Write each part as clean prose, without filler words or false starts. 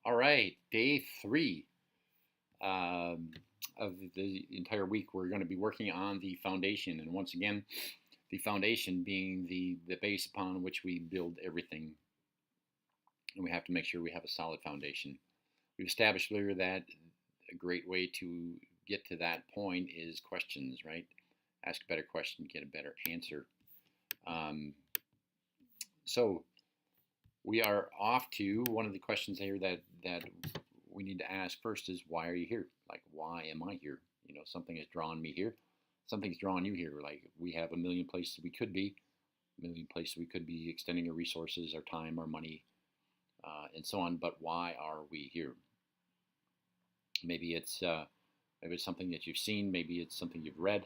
All right, day three of the entire week, we're going to be working on the foundation. And once again, the foundation being the base upon which we build everything. And we have to make sure we have a solid foundation. We've established earlier that a great way to get to that point is questions, right? Ask a better question, get a better answer. Um, so we are off to one of the questions here that we need to ask first is, why are you here? Like, why am I here? Something has drawn me here. Something's drawn you here. Like, we have a million places we could be, a million places we could be extending our resources, our time, our money, and so on. But why are we here? Maybe it's something that you've seen. Maybe it's something you've read.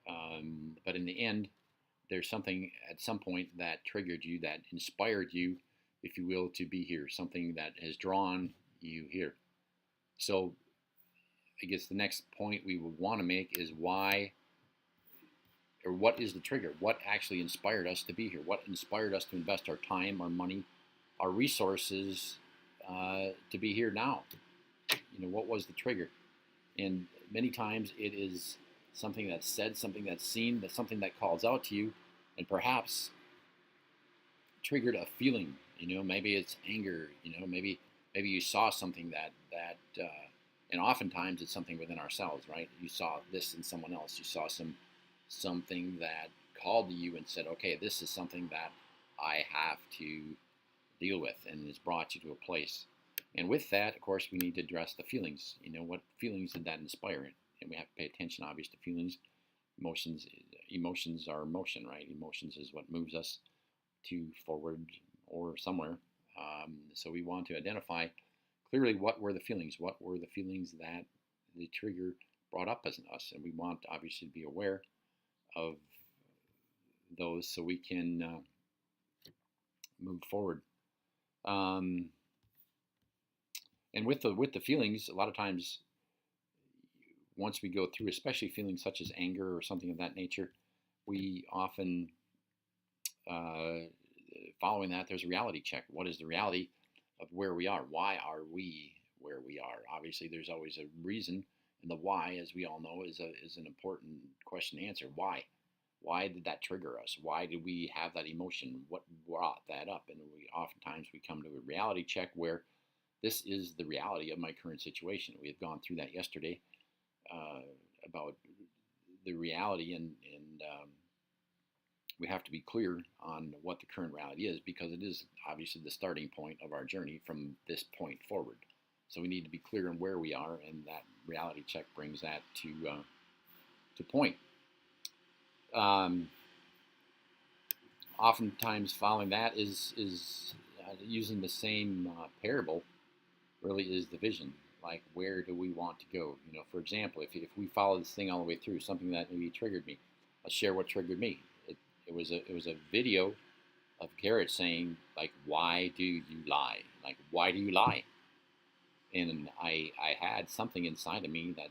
But in the end, there's something at some point that triggered you, that inspired you, if you will, to be here. Something that has drawn you here. So I guess the next point we would want to make is why, or what is the trigger? What actually inspired us to be here? What inspired us to invest our time, our money, our resources to be here now? What was the trigger? And many times it is something that's said, something that's seen, that's something that calls out to you, and perhaps triggered a feeling. Maybe it's anger. Maybe you saw something that and oftentimes it's something within ourselves, right? You saw this in someone else. You saw something that called to you and said, okay, this is something that I have to deal with, and has brought you to a place. And with that, of course, we need to address the feelings. What feelings did that inspire? And we have to pay attention, obviously, to feelings. Emotions are motion, right? Emotions is what moves us to forward or somewhere. So we want to identify clearly what were the feelings. What were the feelings that the trigger brought up as in us? And we want, obviously, to be aware of those so we can move forward. And with the feelings, a lot of times, once we go through, especially feelings such as anger or something of that nature, we often, following that, there's a reality check. What is the reality of where we are? Why are we where we are? Obviously, there's always a reason, and the why, as we all know, is an important question to answer. Why? Why did that trigger us? Why did we have that emotion? What brought that up? And oftentimes we come to a reality check where this is the reality of my current situation. We have gone through that yesterday about the reality, and we have to be clear on what the current reality is, because it is obviously the starting point of our journey from this point forward. So we need to be clear on where we are, and that reality check brings that to point. Oftentimes, following that is using the same parable. Really is the vision. Like, where do we want to go? For example, if we follow this thing all the way through, something that maybe triggered me, I'll share what triggered me. It was a video of Garrett saying, like, why do you lie? Like, why do you lie? And I had something inside of me that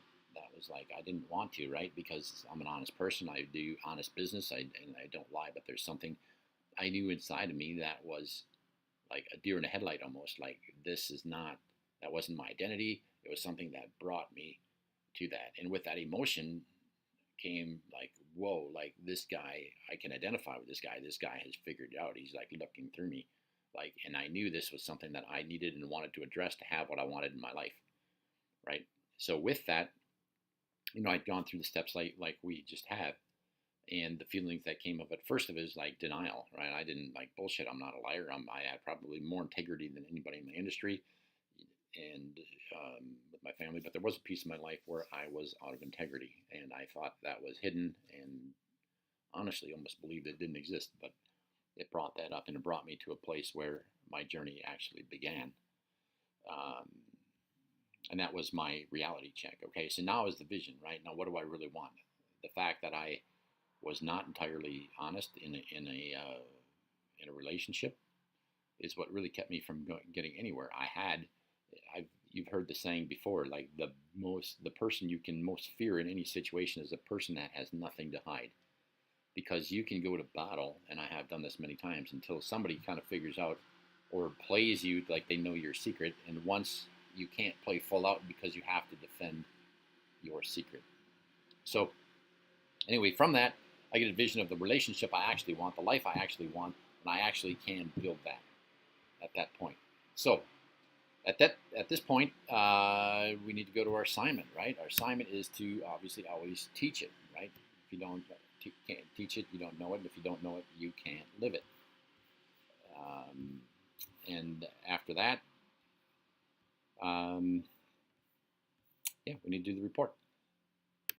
was like, I didn't want to, right? Because I'm an honest person. I do honest business. And I don't lie. But there's something I knew inside of me that was like a deer in the headlight almost. Like, that wasn't my identity. It was something that brought me to that. And with that emotion came, like, whoa, like, this guy, I can identify with this guy. This guy has figured it out. He's like looking through me. Like, and I knew this was something that I needed and wanted to address to have what I wanted in my life. Right. So with that, I'd gone through the steps like we just have. And the feelings that came up at first of it is like denial, right? I didn't, like, bullshit. I'm not a liar. I had probably more integrity than anybody in the industry, and with my family. But there was a piece of my life where I was out of integrity, and I thought that was hidden, and honestly almost believed it didn't exist. But it brought that up, and it brought me to a place where my journey actually began. Um, and that was my reality check. Okay, so now is the vision, right? Now, what do I really want? The fact that I was not entirely honest in a relationship is what really kept me from getting anywhere. You've heard the saying before, like, the person you can most fear in any situation is a person that has nothing to hide, because you can go to battle, and I have done this many times, until somebody kind of figures out or plays you like they know your secret, and once you can't play full out because you have to defend your secret. So anyway, from that, I get a vision of the relationship I actually want, the life I actually want, and I actually can build that at that point. So at this point, we need to go to our assignment, right? Our assignment is to obviously always teach it, right? If you can't teach it, you don't know it. And if you don't know it, you can't live it. And after that, yeah, we need to do the report.